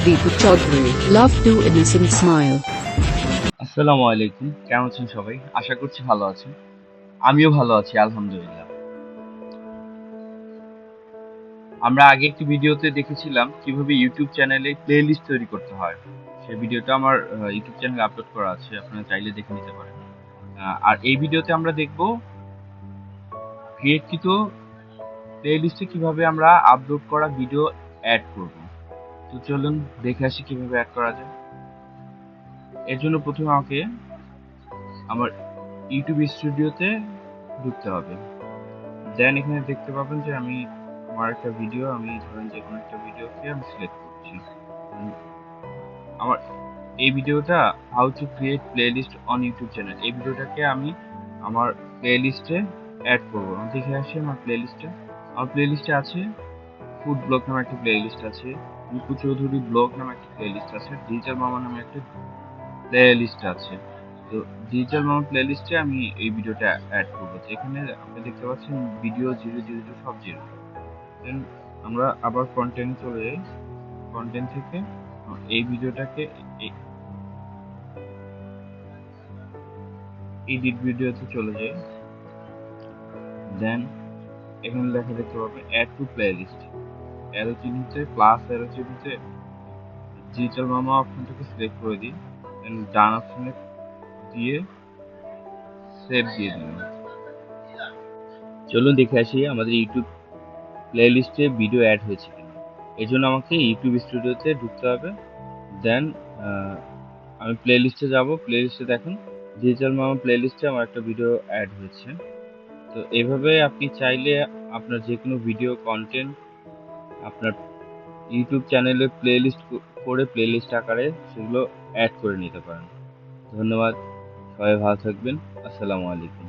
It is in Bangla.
Deepak Chaudhary. Love to innocent smile. আসসালামু আলাইকুম, কেমন আছেন সবাই? আশা করছি ভালো আছেন। আমিও ভালো আছি আলহামদুলিল্লাহ। আমরা আগে একটি ভিডিওতে দেখেছিলাম কিভাবে ইউটিউব চ্যানেলে প্লেলিস্ট তৈরি করতে হয়। সেই ভিডিওটা আমার ইউটিউব চ্যানেলে আপলোড করা আছে, আপনারা চাইলে দেখে নিতে পারেন। আর এই ভিডিওতে আমরা দেখব ক্রিয়েটকৃত প্লেলিস্টে কিভাবে আমরা আপলোড করা ভিডিও অ্যাড করব। তো চলুন দেখে আসি কিভাবে অ্যাড করা যায়। এর জন্য প্রথমে আমাকে আমার ইউটিউব স্টুডিওতে ঢুকতে হবে। দেন এখানে দেখতে পাবেন যে আমি আমার একটা ভিডিও, আমি ধরেন যে কোনো একটা ভিডিওকে আমি সিলেক্ট করছি। আমার এই ভিডিওটা how to create playlist on YouTube channel, এই ভিডিওটাকে আমি আমার প্লেলিস্টে অ্যাড করবো। আমি দেখে আসি আমার প্লেলিস্টে। আমার প্লেলিস্টে আছে ফুড ব্লগ নামে একটা প্লেলিস্ট আছে, রিপু চৌধুরী ব্লগ নামে একটা প্লেলিস্ট আছে, ডিজিটাল মামা নামে একটা প্লেলিস্ট আছে। তো ডিজিটাল মামা প্লেলিস্টে আমি এই ভিডিওটা অ্যাড করবো। এখানে আপনি দেখতে পাচ্ছেন ভিডিও 0 0 0 সব 0। দেন আমরা আবার কন্টেন্ট চলে যাই। কন্টেন্ট থেকে এই ভিডিওটাকে এডিট ভিডিওতে চলে যাই। দেন এখানে লেখা দেখতে পাবেন অ্যাড টু প্লেলিস্ট, অ্যারো চিহ্নতে প্লাস অ্যারো চিহ্নতে ডিজিটাল মামা অপশনটাকে সিলেক্ট করে দিই। দেন ডান অপশনে দিয়ে সেভ দিয়ে দিলাম। চলুন দেখে আসি আমাদের ইউটিউব প্লেলিস্টে ভিডিও অ্যাড হয়েছে কিনা। এই জন্য আমাকে ইউটিউব স্টুডিওতে ঢুকতে হবে। দেন আমি প্লেলিস্টে যাব। প্লেলিস্টে দেখুন ডিজিটাল মামা প্লেলিস্টে আমার একটা ভিডিও অ্যাড হয়েছে। তো এইভাবে আপনি চাইলে আপনার যে কোনো ভিডিও কন্টেন্ট আপনার ইউটিউব চ্যানেলে প্লেলিস্ট করে প্লেলিস্ট আকারে সেগুলো অ্যাড করে নিতে পারেন। ধন্যবাদ, সবাই ভালো থাকবেন। আসসালামু আলাইকুম।